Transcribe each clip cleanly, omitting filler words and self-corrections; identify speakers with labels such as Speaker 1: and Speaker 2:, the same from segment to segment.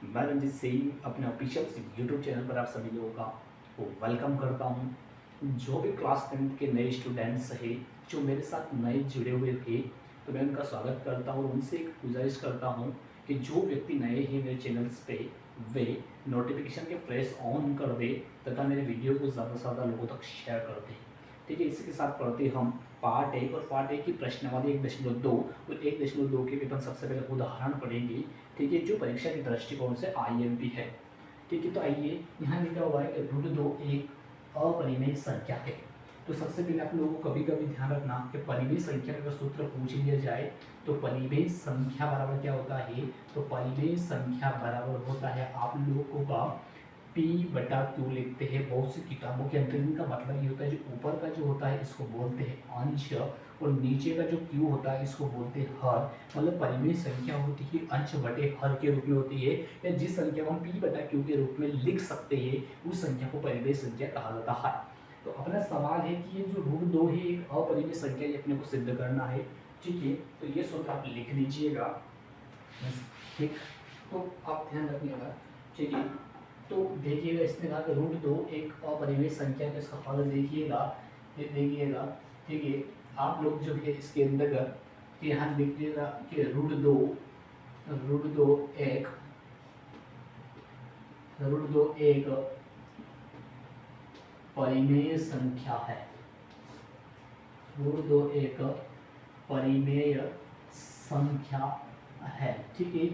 Speaker 1: मैं रंजित सिंह अपने official YouTube channel पर आप सभी लोगों का वो वेलकम करता हूँ। जो भी क्लास 10th के नए स्टूडेंट्स हैं जो मेरे साथ नए जुड़े हुए थे, तो मैं उनका स्वागत करता हूँ और उनसे एक गुजारिश करता हूँ कि जो व्यक्ति नए हैं मेरे चैनल्स पे वे नोटिफिकेशन के प्रेस ऑन कर दे तथा मेरे वीडियो को ज़्यादा से ज़्यादा लोगों तक शेयर कर दें। ठीक है, इसी के साथ पढ़ते हम पार्ट 1 और पार्ट 1 की प्रश्नावली 1.2 और 1.2 के पेपर सबसे पहले उदाहरण पढ़ेंगे। ठीक है, जो परीक्षा के दृष्टिकोण से आईएमपी है। ठीक है, तो आइए यहाँ लिखा हुआ है कि रूट 2 एक अपरिमेय संख्या है। तो सबसे पहले आप लोगों को कभी कभी ध्यान रखना कि परिमेय संख्या का सूत्र पूछ लिया जाए तो परिमेय संख्या बराबर क्या होता है। तो परिमेय संख्या बराबर होता है आप लोगों का P/Q लिखते हैं बहुत सी किताबों के अंदर। इनका मतलब ये होता है जो ऊपर का जो होता है इसको बोलते हैं अंश और नीचे का जो Q होता है इसको बोलते हैं हर। मतलब परिमेय संख्या होती है अंश बटे हर के रूप में होती है, या जिस संख्या को हम P/Q के रूप में लिख सकते हैं उस संख्या को परिमेय संख्या कहा जाता है। तो अपना सवाल है कि ये जो रूट 2 है एक अपरिमेय संख्या, ये अपने को सिद्ध करना है। ठीक है, तो ये सूत्र आप लिख लीजिएगा। ठीक, तो आप ध्यान रखिएगा। ठीक है, तो देखिएगा इसने कहा कि रूट 2 एक अपरिमेय संख्या है, इसका हल देखिएगा, ये देखिएगा। ठीक है, आप लोग जो है इसके अंतर्गत यहाँ लिखिएगा कि रूट दो एक परिमेय संख्या है। रूट 2 एक परिमेय संख्या है। ठीक है,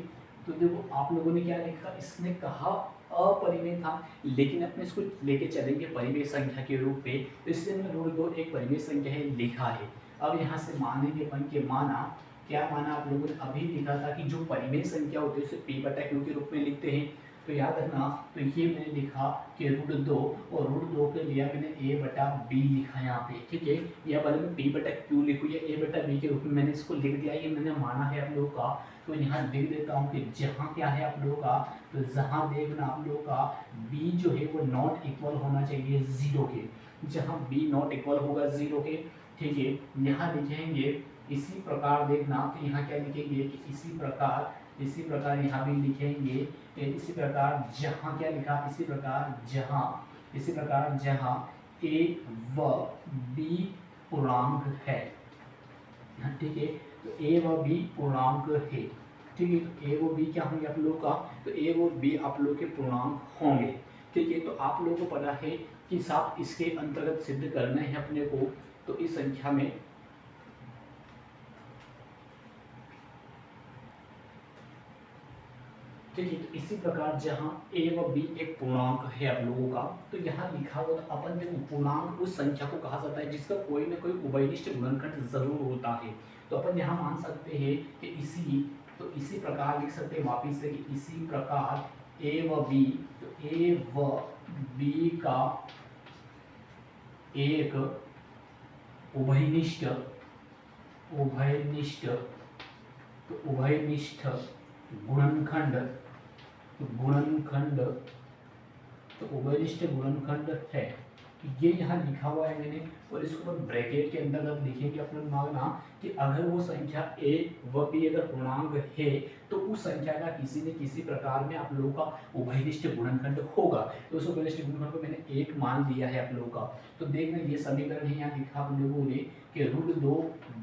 Speaker 1: तो देखो आप लोगों ने क्या लिखा, इसने कहा अपरिमेय था लेकिन अपने इसको लेके चलेंगे परिमेय संख्या के रूप में, तो इसलिए मैंने रूट 2 एक परिमेय संख्या है लिखा है। अब यहाँ से मानेंगे अपन के माना क्या माना, आप लोगों ने अभी लिखा था कि जो परिमेय संख्या होती है उसे P/Q के रूप में लिखते हैं। तो याद रखना, तो ये मैंने लिखा कि रूट 2 और रूट 2 के लिया मैंने A/B लिखा यहाँ पे। ठीक है, या भले मैं P/Q लिखूँ या A/B के रूप में मैंने इसको लिख दिया, ये मैंने माना है आप लोगों का। तो यहाँ लिख देता हूँ कि जहाँ क्या है आप लोगों का, तो जहाँ देखना आप लोगों का B जो है वो नॉट इक्वल होना चाहिए 0 के। जहाँ B नॉट इक्वल होगा 0 के, ठीक है, यहाँ लिखेंगे इसी प्रकार देखना, तो यहाँ क्या लिखेंगे कि इसी प्रकार यहाँ भी लिखेंगे इसी प्रकार जहाँ क्या लिखा, इसी प्रकार जहाँ A व B पूर्णांक है। ठीक है, तो A व B पूर्णांक है। ठीक है, तो A व B क्या होंगे आप लोगों का, तो A व B आप लोग के पूर्णांक होंगे। ठीक है, तो आप लोगों को पता है कि साहब इसके अंतर्गत सिद्ध करना है अपने को, तो इस संख्या में ठीक है, तो इसी प्रकार जहाँ A व B एक पूर्णांक है आप लोगों का, तो यहाँ लिखा हुआ था अपन देखो पूर्णांक उस संख्या को कहा जाता है जिसका कोई ना कोई उभयनिष्ठ गुणनखंड जरूर होता है। तो अपन यहाँ मान सकते हैं कि इसी प्रकार लिख सकते हैं वापिस से कि इसी प्रकार A व B, तो A व B का एक उभयनिष्ठ गुणनखंड तो उभयनिष्ठ गुणनखंड है। ये यहाँ लिखा हुआ है मैंने, और इसको ब्रैकेट के अंतर्गत लिखेंगे अपने मांगना कि अगर वो संख्या A व B अगर पूर्णांक है तो उस संख्या का किसी न किसी प्रकार में आप लोगों का उभयनिष्ठ गुणनखंड होगा। तो उस उभयनिष्ठ गुणनखंड को मैंने एक मान लिया है आप लोगों का। तो देखना ये समीकरण है, यहाँ लिखा आप लोगों ने कि रूट 2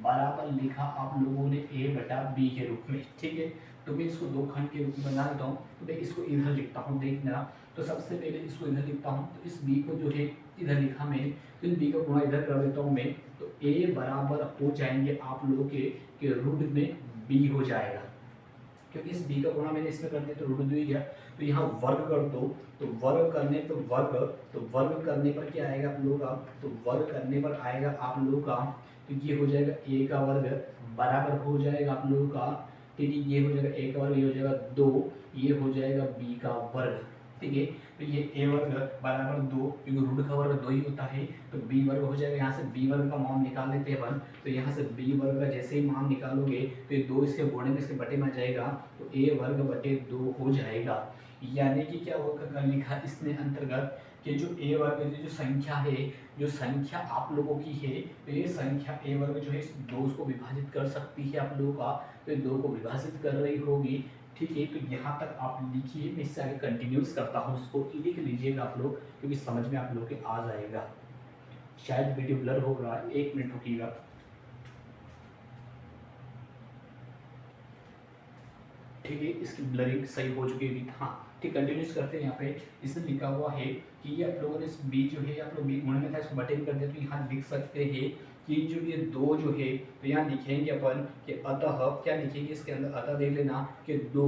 Speaker 1: बराबर लिखा आप लोगों ने A/B के रूप में। ठीक है, तो मैं इसको दो खंड के रूप में बना देता हूँ। तो मैं इसको इधर लिखता हूँ, देखना। तो सबसे पहले इसको इधर लिखता हूँ, तो इस B को जो है इधर लिखा मैंने, तो इस B का गुणा इधर कर देता हूँ मैं। तो A बराबर हो जाएंगे आप लोगों के रूट में B हो जाएगा, क्योंकि इस B का गुणा मैंने इसमें कर दिया तो रूट 2 ही गया। तो यहाँ वर्ग कर दो, तो वर्ग करने पर क्या आएगा आप लोगों का, तो वर्ग करने पर आएगा आप लोगों का, तो ये हो जाएगा A का वर्ग बराबर हो जाएगा आप लोगों का, ठीक है, ये हो जाएगा A का वर्ग, ये हो जाएगा 2, ये हो जाएगा B का वर्ग। ठीक है, तो ये A वर्ग बराबर 2, क्योंकि रूट का वर्ग 2 ही होता है, तो B वर्ग हो जाएगा। यहाँ से B वर्ग का मान निकाल लेते हैं अपन, तो यहाँ से B वर्ग का जैसे ही मान निकालोगे तो ये 2 इसके गुणे में इसके बटे में आ जाएगा, तो A वर्ग बटे 2 हो जाएगा। यानी कि क्या होगा, लिखा इसने अंतर्गत कि जो A वर्ग की जो संख्या है, जो संख्या आप लोगों की है, तो ये संख्या A वर्ग जो है 2 को विभाजित कर सकती है आप लोगों का, तो 2 को विभाजित कर रही होगी। ठीक है, तो यहाँ तक आप लिखिए, मैं इससे आगे कंटिन्यूस करता हूँ, उसको लिख लीजिएगा आप लोग, क्योंकि समझ में आप लोग के आ जाएगा। शायद वीडियो ब्लर हो रहा है, 1 मिनट रुकिएगा। ठीक है, इसकी ब्लरिंग सही हो चुकी है। हाँ ठीक, कंटिन्यूस करते हैं। यहाँ पे इसमें लिखा हुआ है कि ये आप लोगों ने इस बी जो है, आप लोग बी गुण में था, इसको बटन कर दे, तो यहाँ लिख सकते हैं कि जो ये दो जो है, तो यहाँ लिखेंगे अपन कि अतः क्या लिखेंगे इसके अंदर, अतः देख लेना कि दो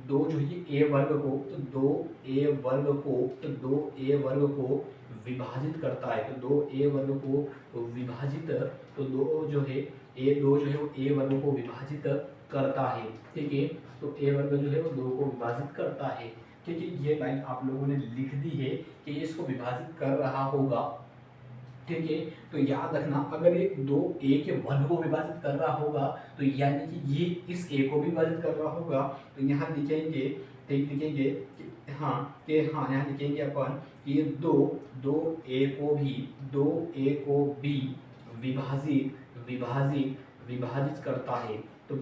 Speaker 1: दो जो है ए वर्ग को, तो दो ए वर्ग को, तो दो ए वर्ग को विभाजित करता है, तो दो ए वर्ग को विभाजित, तो दो जो है ए, दो जो है वो ए वर्ग को विभाजित करता है। ठीक है, तो ए वर्ग जो है वो दो को विभाजित करता है। ठीक है, ये लाइन आप लोगों ने लिख दी है कि ये इसको विभाजित कर रहा होगा। ठीक है, तो याद रखना, अगर ये दो ए के वर्ग को विभाजित कर रहा होगा, तो यानी कि ये इस ए को विभाजित कर रहा होगा। तो यहाँ लिखेंगे, ठीक लिखेंगे कि हाँ, यहाँ लिखेंगे अपन कि ये दो ए को भी विभाजित विभाजित विभाजित करता है। तो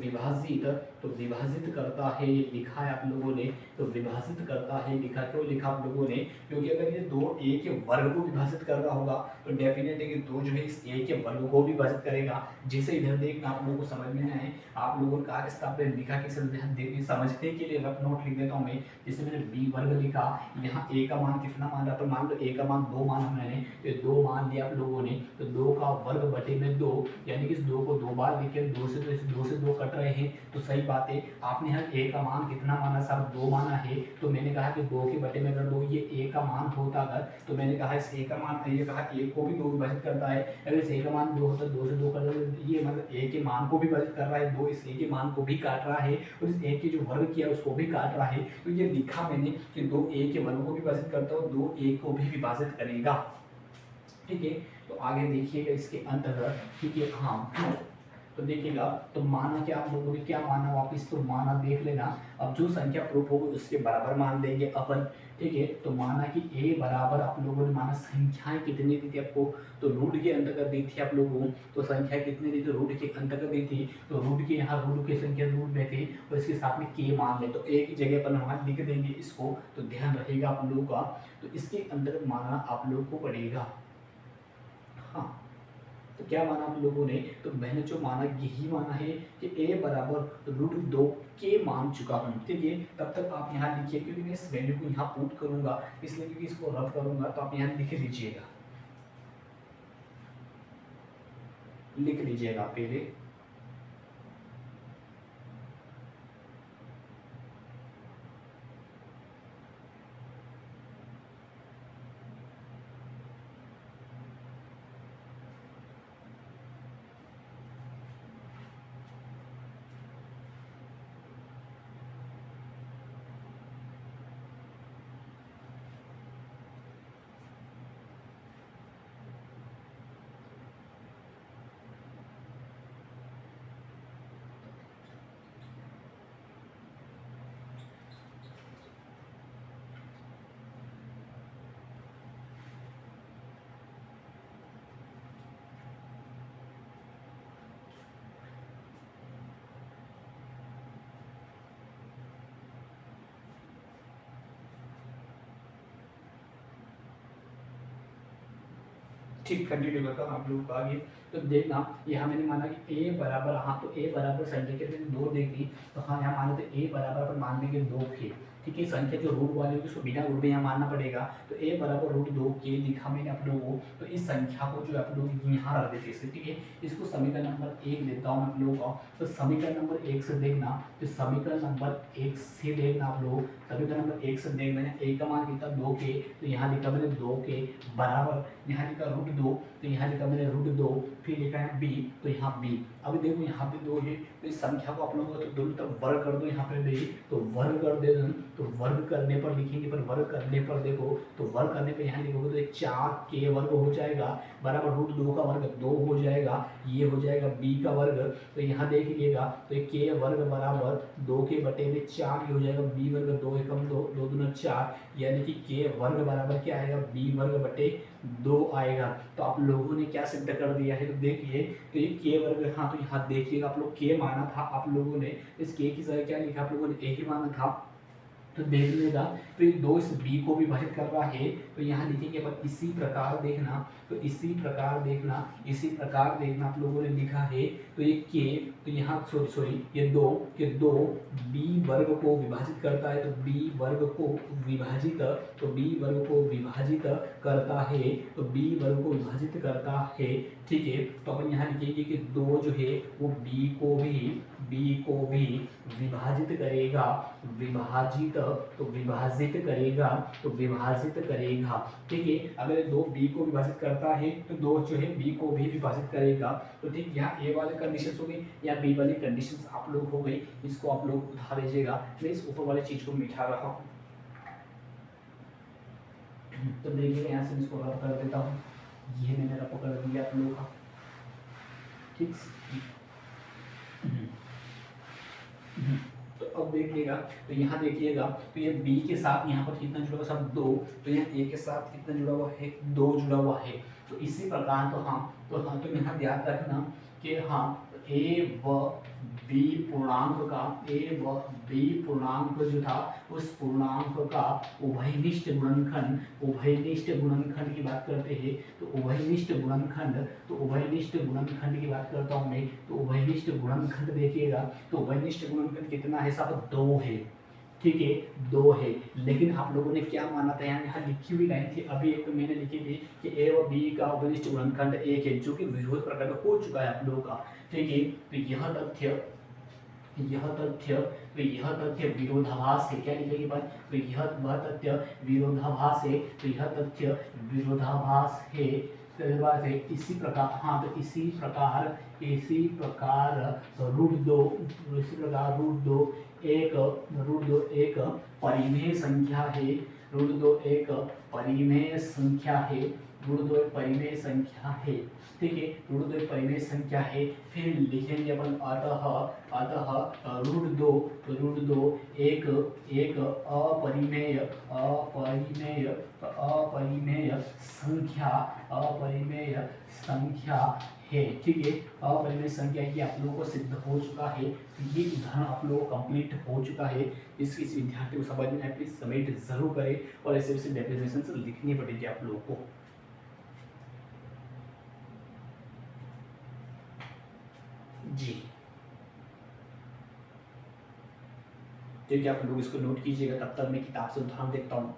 Speaker 1: विभाजित करता है, ये लिखा है आप लोगों ने, तो विभाजित करता है लिखा, क्यों लिखा आप लोगों ने, क्योंकि अगर ये दो ए के वर्ग को विभाजित कर रहा होगा, तो डेफिनेट है कि दो जो है इस ए के वर्ग को भी विभाजित करेगा। जैसे इधर देखना, आप लोगों को समझ में आए, आप लोगों ने कहा इसका आपने लिखा कि समझने के लिए रफ नोट लिख देता हूँ मैं। जैसे मैंने बी वर्ग लिखा, यहाँ ए का मान कितना मान रहा, तो मान लो ए का मान 2 मान मैंने, तो 2 मान लिया आप लोगों ने, तो 2 का वर्ग बटे में 2, यानी कि इस 2 को 2 बार लिखे, 2 से, तो इस 2 से 2 कट रहे हैं, तो सही बात है। आपने यहाँ ए का मान कितना माना साहब, 2 माना है, तो मैंने कहा कि 2 के बटे में अगर 2 ये ए का मान होता अगर, तो मैंने कहा इस ए का मान, ये कहा ए को भी 2 विभाजित करता है। अगर इस ए का मान 2 होता, 2 से 2 कर, ये मतलब ए के मान को भी विभाजित कर रहा है, 2 इस ए के मान को भी काट रहा है, और इस ए के जो वर्ग किया उसको भी काट रहा है। तो ये लिखा मैंने कि 2 ए के वर्ग को भी विभाजित करता है, 2 ए को भी विभाजित करेगा। ठीक है, तो आगे देखिएगा इसके अंतर्गत। ठीक है, हाँ, तो देखिएगा, तो माना क्या आप लोगों ने क्या माना, वापस तो माना देख लेना। अब जो संख्या प्रूफ होगी उसके बराबर मान लेंगे अपन। ठीक है, तो माना कि a बराबर, आप लोगों ने माना संख्याएं कितनी दी थी आपको, तो रूट के अंतर्गत दी थी आप लोगों, तो संख्या कितनी दी थी, रूट के अंतर्गत दी थी, तो रूट के यहाँ रूट की संख्या रूट में थी, और इसके साथ में k मान ले, तो a की जगह पर वहाँ लिख देंगे इसको, तो ध्यान रहेगा आप लोगों का। तो इसके अंतर्गत मानना आप लोग को पड़ेगा। हाँ, तो क्या माना आप लोगों ने, तो मैंने जो माना यही माना है कि a बराबर √2 के मान चुका हूँ। ठीक है, तब तक आप यहाँ लिखिए, क्योंकि मैं इस वैल्यू को यहाँ पुट करूंगा, इसलिए क्योंकि इसको रफ करूंगा, तो आप यहाँ लिख लीजिएगा, लिख लीजिएगा पहले। ठीक, कंटिन्यू करता हूँ आप लोगों को आगे। तो देखना, यहाँ मैंने माना कि a बराबर, हाँ, तो a बराबर संख्या के मैंने 2 देख ली, तो हाँ यहाँ माना तो a बराबर पर मान लेंगे 2 के। ठीक है, संख्या जो रूट वाली होगी उसको बिना रूट में यहाँ मानना पड़ेगा, तो a बराबर √2 के लिखा मैंने आप लोगों को। तो इस संख्या को जो आप लोग यहाँ रख देते हैं। ठीक है, इसको समीकरण नंबर 1 लेता हूँ आप लोगों का। तो समीकरण नंबर 1 से देखना, तो समीकरण नंबर 1 से देखना आप लोग, समीकरण नंबर 1 से देख, मैंने a का मान किया 2 के, तो यहाँ लिखा मैंने 2 के बराबर, यहाँ लिखा √2, तो यहाँ लिखा मैंने √2, फिर लिखा है b, तो यहाँ b। अब देखो यहाँ पे 2 है, तो इस संख्या को आप लोगों को तो दोनों तरफ वर्ग कर दो, यहाँ पे भी तो वर्ग कर दे, तो वर्ग करने पर लिखेंगे, पर वर्ग करने पर देखो, तो वर्ग करने पर यहाँ लिखोगे तो 4k वर्ग हो जाएगा, बराबर √2 का वर्ग 2 हो जाएगा, ये हो जाएगा b का वर्ग। तो यहाँ देख लीजिएगा, तो k वर्ग बराबर 2 के बटे में 4 हो जाएगा, b वर्ग 2 एकम 2, 2 दूना 4, यानी कि k वर्ग बराबर क्या आएगा, b वर्ग बटे 2 आएगा। तो आप लोगों ने क्या सिद्ध कर दिया है, तो देखिए तो ये के वर्ग, हाँ तो यहाँ देखिएगा आप लोग के माना था आप लोगों ने, इस के की जगह क्या लिखा आप लोगों ने, ए ही माना था। तो देख लेगा तो ये 2 इस बी को विभाजित कर रहा है, तो यहाँ लिखेंगे अपन इसी प्रकार देखना, तो इसी प्रकार देखना, इसी प्रकार देखना आप लोगों ने लिखा है। तो ये के, तो यहाँ सॉरी सॉरी ये 2 बी वर्ग को विभाजित करता है, तो बी वर्ग को विभाजित, तो बी वर्ग को विभाजित करता है, तो बी वर्ग को विभाजित करता है। ठीक है, तो अपन यहाँ लिखेंगे कि 2 जो है वो बी को भी विभाजित करेगा, विभाजित, तो विभाजित करेगा, तो विभाजित करेगा। ठीक है, अगर 2 बी को विभाजित करता है तो 2 जो है बी को भी विभाजित करेगा। तो ठीक, यहाँ ए वाले कंडीशंस हो गई, या बी वाली कंडीशंस आप लोग हो गई, इसको आप लोग उठा लीजिएगा। मैं इस ऊपर वाली चीज को मिटा रहा हूँ, तो देखिए यहाँ से इसको रब कर देता हूँ, ये मैंने रब कर दिया आप लोगों का। ठीक, तो अब देखिएगा, तो यहाँ देखिएगा तो ये b के साथ यहाँ पर कितना जुड़ा हुआ सब 2, तो यहाँ a के साथ कितना जुड़ा हुआ है, 2 जुड़ा हुआ है। तो इसी प्रकार तो यहाँ ध्यान रखना कि हाँ a व b पूर्णांक का, a व b पूर्णांक जो था उस पूर्णांक का उभयनिष्ठ गुणनखंड की बात करते हैं। तो उभयनिष्ठ गुणनखंड की बात करता हूँ मैं, तो उभयनिष्ठ गुणनखंड देखिएगा, तो उभयनिष्ठ गुणनखंड कितना है साहब, 2 है। ठीक है, 2 है, लेकिन आप लोगों ने क्या माना था, यहाँ लिखी हुई लाइन थी अभी एक मैंने लिखी थी कि ए व बी का उभयनिष्ठ गुणनखंड 1 है, जो कि विरोध प्रकट हो चुका है आप लोगों का। ठीक है, तो यह तथ्य विरोधाभास है, क्या लिखेगी बात, तो वह तथ्य विरोधाभास है, तो यह तथ्य विरोधाभास है। इसी प्रकार, हाँ तो इसी प्रकार रूट दो, एक परिमेय संख्या है, ठीक है, रूट 2 एक परिमेय संख्या है। फिर लिखेंगे अपन अतः रूट दो एक अपरिमेय संख्या है। ठीक है, अपरिमेय संख्या की आप लोगों को सिद्ध हो चुका है। तो ये उदाहरण आप लोगों को कंप्लीट हो चुका है। इस विद्यार्थी को समझ में आए प्लीज कमेंट जरूर करें, और ऐसे ऐसे डेफिनेशन लिखनी पड़ेगी आप लोगों को। जी ठीक है, आप लोग इसको नोट कीजिएगा, तब तक मैं किताब से उदाहरण देखता हूँ।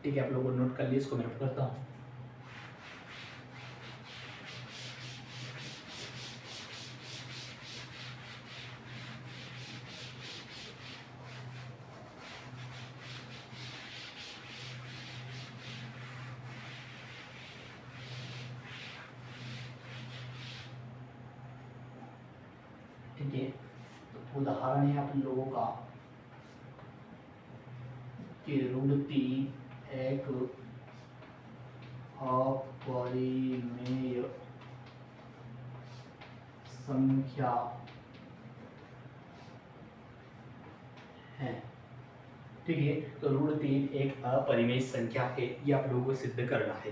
Speaker 1: ठीक है, आप लोगों ने नोट कर लिया, इसको मैं नोट करता हूँ। ठीक है, तो उदाहरण है आप लोगों का कि रूट 3 एक अपरिमेय संख्या है। ठीक है, तो रूट 3 एक अपरिमेय संख्या है, ये आप लोगों को सिद्ध करना है।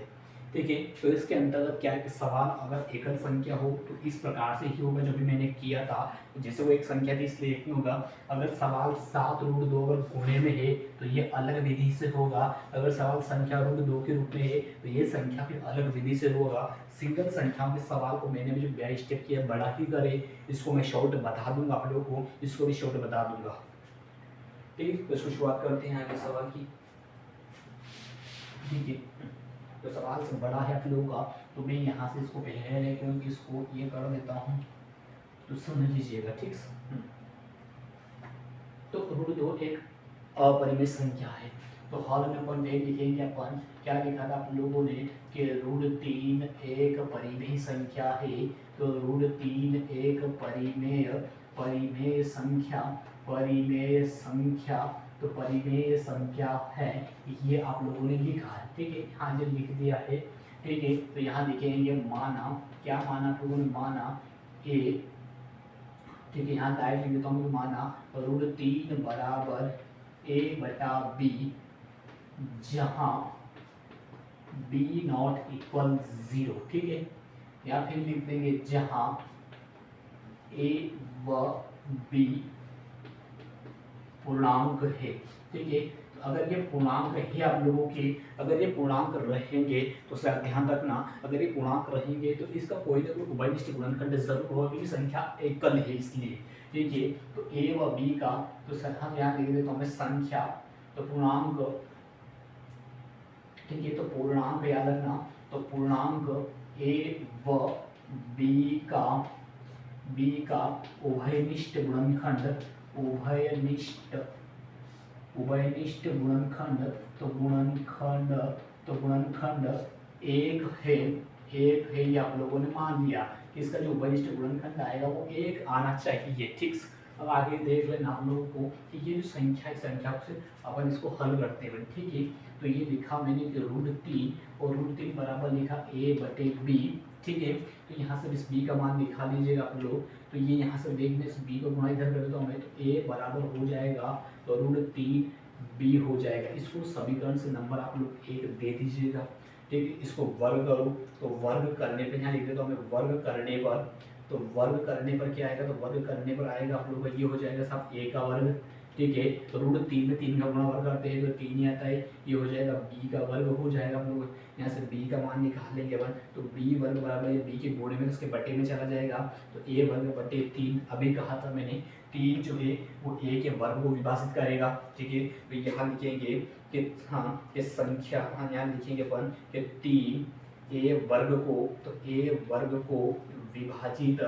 Speaker 1: ठीक है, तो इसके अंतर्गत क्या है कि सवाल अगर एकल संख्या हो तो इस प्रकार से ही होगा जो भी मैंने किया था। जैसे वो एक संख्या थी इसलिए एक नहीं होगा। अगर सवाल 7 रूट 2 अगर गुणे में है तो ये अलग विधि से होगा। अगर सवाल संख्या रूट 2 के रूप में है तो ये संख्या फिर अलग विधि से होगा। सिंगल संख्याओं के सवाल को मैंने भी जो 22 स्टेप किया बड़ा ही करे, इसको मैं शॉर्ट बता दूंगा आप लोगों को, इसको भी शॉर्ट बता दूंगा। ठीक है, तो इसको शुरुआत करते हैं आगे सवाल की। ठीक है, तो सवाल से बड़ा है आप लोगों का, तो मैं यहाँ से इसको पहले क्योंकि इसको ये कर देता हूँ, तो समझ लीजिएगा। ठीक है, तो √2 एक अपरिमेय संख्या है। तो हॉल नंबर में लिखेंगे अपन, क्या लिखा था आप लोगों ने कि √3 एक परिमेय संख्या है। तो √3 एक परिमेय संख्या, तो परिमेय संख्या है, ये आप लोगों ने लिखा है। ठीक है, हाँ जी लिख दिया है। ठीक है, तो यहाँ लिखेंगे माना, क्या माना आप लोगों ने, माना ए। ठीक है, यहाँ डायरेक्ट लिख देता हूँ, माना √3 बराबर a/b, जहाँ b0 = 0। ठीक है, या फिर लिख देंगे जहाँ a व b पूर्णांक है। ठीक है, तो अगर ये पूर्णांक है आप लोगों के, अगर ये पूर्णांक रहेंगे तो सर ध्यान रखना, अगर ये पूर्णांक रहेंगे तो इसका कोई ना कोई उभयनिष्ठ गुणनखंड जरूर होगा, क्योंकि संख्या एकल है इसलिए। ठीक है, तो a व b का, तो सर हम यहाँ लिख देते हैं संख्या, तो पूर्णांक। ठीक है, तो पूर्णांक याद रखना, तो पूर्णांक a व b का उभयनिष्ठ गुणनखंड, उभयनिष्ठ गुणनखंड, तो गुणनखंड एक है, ये आप लोगों ने मान लिया कि इसका जो उभयनिष्ठ गुणनखंड आएगा वो एक आना चाहिए। ठीक, अब आगे देख लेना आप लोगों को कि ये जो संख्या है, संख्या से अपन इसको हल करते हुए। ठीक है, तो ये लिखा मैंने कि √3 और √3 बराबर लिखा a/b। ठीक है, तो यहाँ से इस b का मान निकाल लीजिएगा आप लोग। तो ये यहाँ से देखने से b को गुणा इधर कर देता हूँ मैं, तो a बराबर हो जाएगा तो √3b हो जाएगा। इसको समीकरण से नंबर आप लोग 1 दे दीजिएगा। ठीक है, इसको वर्ग करो, तो वर्ग करने पर यहाँ लिख देता हूँ मैं, वर्ग करने पर, तो वर्ग करने पर क्या आएगा, तो वर्ग करने पर आएगा आप लोग का ये हो जाएगा साहब a का वर्ग। ठीक है, तो √3 में 3 का गुणा वर्ग करते हैं तो 3 ही आता है, ये हो जाएगा b का वर्ग हो जाएगा। आप लोग यहाँ से b का मान निकाल लेंगे अपन, तो b वर्ग बराबर ये b के गुणे में उसके बटे में चला जाएगा, तो a वर्ग बटे 3। अभी कहा था मैंने 3 जो है वो a के वर्ग को विभाजित करेगा। ठीक है, तो यहाँ लिखेंगे कि हाँ ये संख्या, हाँ यहाँ लिखेंगे अपन कि 3 a वर्ग को, तो a वर्ग को विभाजित,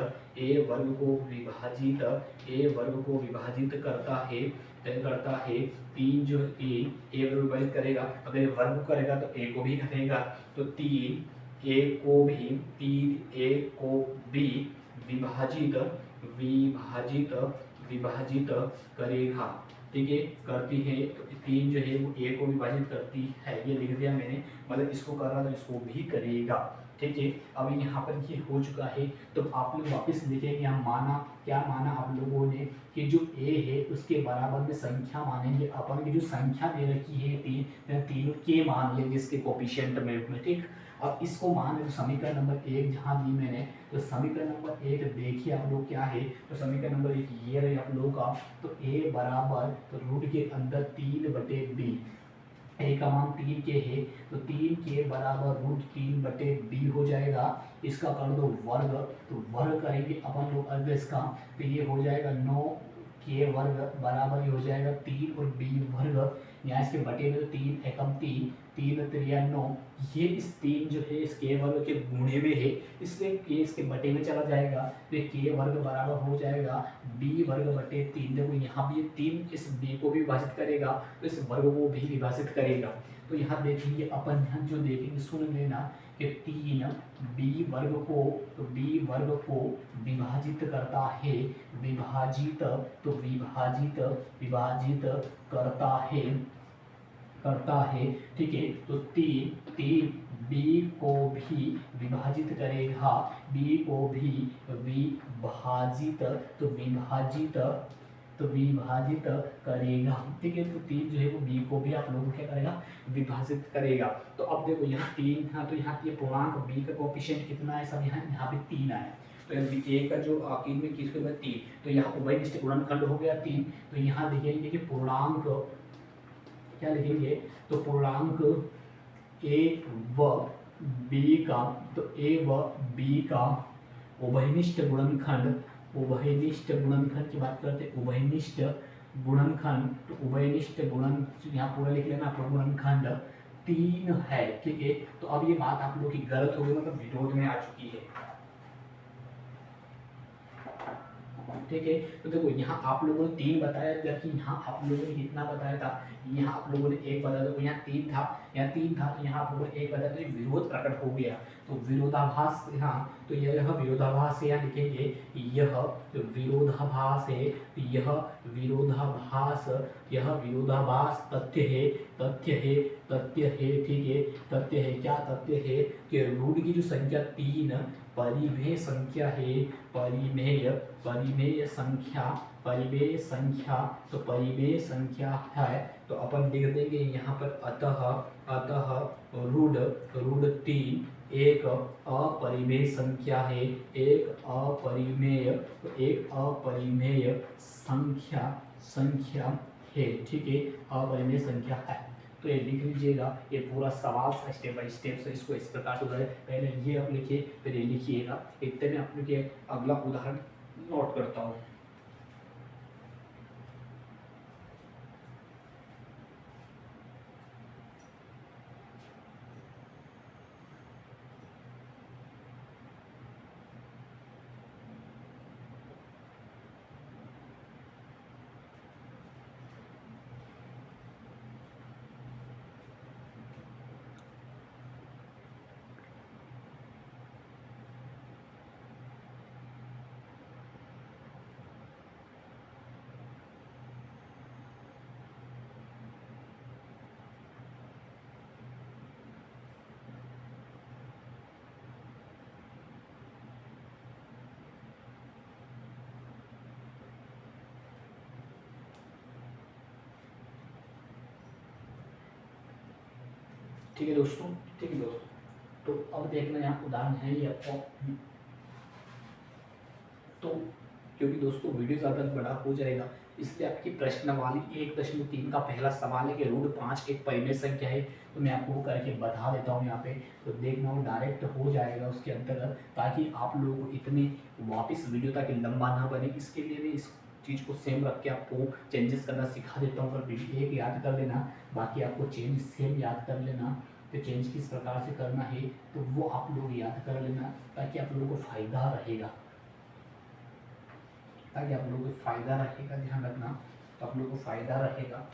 Speaker 1: करता है 3 जो 3 a वर्ग विभाजित करेगा, अगर वर्ग करेगा तो a को भी करेगा, तो 3 a को भी विभाजित करेगा। ठीक है, करती है, तो 3 जो है वो a को विभाजित करती है, ये लिख दिया मैंने, मतलब इसको कर रहा तो इसको भी करेगा। ठीक है, अब यहाँ पर ये हो चुका है, तो आप लोग वापस लिखेंगे, यहाँ माना, क्या माना आप लोगों ने कि जो a है उसके बराबर में संख्या मानेंगे अपन की, जो संख्या दे रखी है 3, तीनों के मान लेंगे इसके कोफिशिएंट में। ठीक, अब इसको मान तो समीकरण नंबर 1 जहाँ दी मैंने, तो समीकरण नंबर 1 देखिए आप लोग क्या है, तो समीकरण नंबर 1 ये रहे आप लोगों का, तो a बराबर, तो रूट के अंदर 3/b, a का मान 3 के है, तो 3 के बराबर √3/b हो जाएगा। इसका कर दो वर्ग, तो वर्ग करेंगे अपन लोग अगर इसका, तो ये हो जाएगा 9 के वर्ग बराबर ये हो जाएगा 3 और b वर्ग, यहाँ इसके बटे में, तो 3 एकम 3, 3 3 9, ये इस 3 जो है इस के वर्ग के गुणे में है, इसलिए के इसके बटे में चला जाएगा, तो ये के वर्ग बराबर हो जाएगा b वर्ग बटे 3। देखो यहाँ भी 3 इस b को भी विभाजित करेगा, तो इस वर्ग को भी विभाजित करेगा। तो यहाँ देखेंगे अपन, यहाँ जो देखेंगे सुन लेना कि 3 b वर्ग को, तो b वर्ग को विभाजित करता है, करता है। ठीक है, तो 3 b को भी विभाजित करेगा, विभाजित करेगा। ठीक है, तो 3 जो है वो b को भी आप लोगों को क्या करेगा, विभाजित करेगा। तो अब देखो यहाँ 3 था, तो यहाँ ये पूर्णांक b का कोएफिशिएंट कितना है सब, यहाँ पे 3 आया, तो a का जो आखिर में किसके बाद 3, तो यहाँ उभयनिष्ठ गुणनखंड हो गया 3। तो यहाँ देखिए कि पूर्णांक क्या लिखेंगे, तो पूर्णांक a व b का, तो a व b का उभयनिष्ठ गुणनखंड, की बात करते हैं, उभयनिष्ठ गुणनखंड, तो उभयनिष्ठ गुणन यहाँ पूरा लिख लेना, गुणनखंड 3 है। ठीक है, तो अब ये बात आप लोग की गलत हो गई, मतलब विरोध में आ चुकी है। ठीक है। तो देखो यहाँ आप लोगों ने 3 बताया, जबकि यहाँ आप लोगों ने कितना बताया था, यहाँ आप लोगों ने 1 बताया, देखो यहाँ 3 था, यहाँ 3 था, तो यहाँ आप लोगों ने 1 बताया, तो ये विरोध प्रकट हो गया। तो विरोधाभास, यहाँ तो यह विरोधाभास है, यहाँ लिखेंगे यह विरोधाभास है, यह विरोधाभास, यह विरोधाभास तथ्य है, तथ्य है, तथ्य है, ठीक है, तथ्य है। क्या तथ्य है कि रूट की जो संख्या 3 परिमेय संख्या है, परिमेय, परिमेय संख्या, परिमेय संख्या, तो परिमेय संख्या है, तो अपन लिख देंगे यहाँ पर अतः, अतः रूट, रूट 3 एक अपरिमेय संख्या है, एक अपरिमेय, तो एक अपरिमेय संख्या, संख्या है, ठीक है, अपरिमेय संख्या है। तो ये लिख लीजिएगा, ये पूरा सवाल सा स्टेप बाय स्टेप से इसको इस प्रकार से उदाहरण, पहले ये आप लिखिए, फिर ये लिखिएगा। इतने में आप लिखिए, अगला उदाहरण नोट करता हूँ। ठीक है दोस्तों, ठीक है दोस्तों, तो अब देखना यहाँ उदाहरण है ये आपको, तो क्योंकि दोस्तों वीडियो ज़्यादा बड़ा हो जाएगा, इसलिए आपकी प्रश्नावली 1.3 का पहला सवाल है कि रूट 5 एक परिमेय संख्या है, तो मैं आपको वो करके बता देता हूँ यहाँ पे, तो देखना वो डायरेक्ट हो जाएगा उसके अंतर्गत, ताकि आप लोगों को इतने वापस वीडियो ताकि लंबा ना बने, इसके लिए भी इस चीज़ को सेम रख के आपको चेंजेस करना सिखा देता हूँ। पर एक याद कर लेना, बाकी आपको चेंज सेम याद कर लेना, तो चेंज किस प्रकार से करना है तो वो आप लोग याद कर लेना, ताकि आप लोगों को फ़ायदा रहेगा, ताकि आप लोगों को फ़ायदा रहेगा, ध्यान रखना, तो आप लोगों को फ़ायदा रहेगा,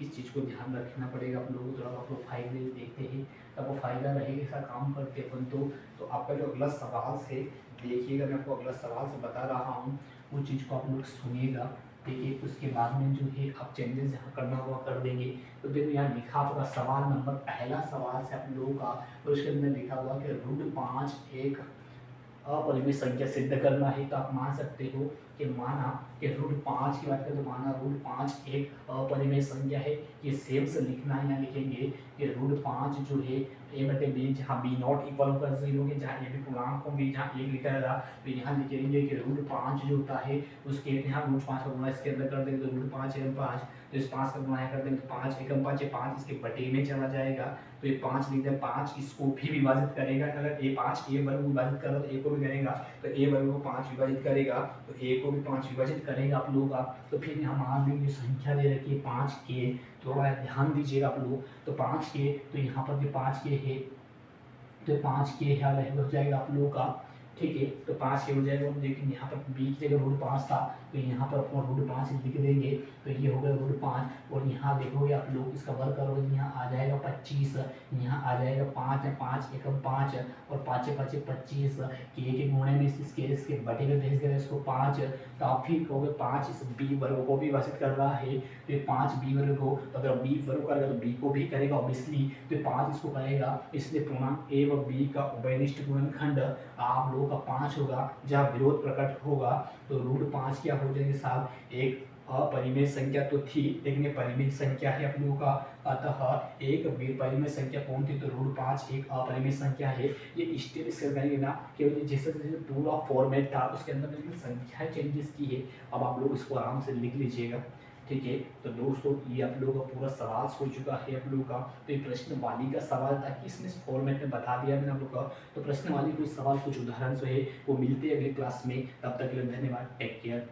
Speaker 1: इस चीज़ को ध्यान रखना पड़ेगा आप लोगों को। थोड़ा आप लोग फायदे देखते हैं तो आपको फ़ायदा रहेगा, ऐसा काम करते अपन तो आपका जो अगला सवाल से देखिएगा, मैं आपको अगला सवाल से बता रहा हूँ, वो चीज़ को आप लोग सुनिएगा, ठीक है। उसके बाद में जो है आप चेंजेस यहाँ करना हुआ कर देंगे। तो देखो यहाँ लिखा होगा सवाल नंबर, पहला सवाल से आप लोगों का, और उसके अंदर लिखा हुआ कि रूट 5 एक अपरिमेय संख्या सिद्ध करना है। तो आप मान सकते हो कि माना कि रूट 5 की बात करें तो माना रूट 5 एक अपरिमेय संख्या है, ये सेम से लिखना है। यहाँ लिखेंगे कि रूट 5 जो है ए बटे बी, जहाँ बी नॉट इक्वल होगा 0 के, जहाँ ए भी पूर्णांक होंगे, जहाँ 1 लिखा रहेगा, तो यहाँ लिखेंगे कि रूट 5 जो होता है उसके यहाँ रूट 5 का गुणा इसके अंदर कर देंगे, तो रूट 5 एकम 5, तो इस 5 का गुणा कर देंगे, तो 5 एकम 5 ये 5 इसके बटे में चला जाएगा, तो ये 5 लिख दें, 5 इसको भी विभाजित करेगा, अगर ए 5 ए वर्ग विभाजित कर रहा तो ए को भी करेगा, तो ए वर्ग को 5 विभाजित करेगा, तो ए को भी 5 विभाजित करेगा आप लोगों का। तो फिर यहाँ मान लीजिए संख्या दे रखी है 5 के, थोड़ा ध्यान दीजिएगा आप लोग, तो 5 के, तो यहाँ पर जो 5 के है, तो 5 के हो जाएगा आप लोगों का, ठीक है। तो 5 के हो जाएगा, लेकिन यहाँ पर बी की जगह रूट 5 था, तो यहाँ पर अपन रूट 5 लिख देंगे, तो ये हो गया रूट 5, और यहाँ देखोगे आप लोग इसका वर्ग करोगे, यहाँ आ जाएगा 25, यहाँ आ जाएगा 5 है, 5 एकम 5, और 5 5 25 के गुणे में इसके बटे में भेज देगा इसको 5, तो आप फिर कहोगे 5 इस बी वर्ग को भी विभाजित कर रहा है, तो ये 5 बी वर्ग को, तो अगर बी वर्ग करेगा तो बी को भी करेगा ऑब्वियसली, तो 5 इसको करेगा, इसलिए पूर्णांक ए व बी का उभयनिष्ठ गुणनखंड आप लोगों का 5 होगा, जहाँ विरोध प्रकट होगा, तो रूट 5 क्या हो जाएंगे साहब, एक अपरिमेय संख्या तो थी, लेकिन ये परिमेय संख्या है आप लोगों का, अतः एक परिमेय संख्या कौन थी, तो रूट 5 एक अपरिमेय संख्या है। ये स्टेप इससे करेंगे ना, केवल जैसे जैसे पूरा फॉर्मेट था उसके अंदर मैंने संख्या चेंजेस की है, अब आप लोग इसको आराम से लिख लीजिएगा, ठीक है। तो दोस्तों ये आप लोगों का पूरा सवाल हो चुका है आप लोगों का, तो ये प्रश्नवाली का सवाल था कि इसमें फॉर्मेट में बता दिया मैंने आप लोग का, तो प्रश्नवाली कुछ सवाल कुछ उदाहरण से है वो मिलते हैं अगले क्लास में, तब तक के लिए धन्यवाद, टेक केयर।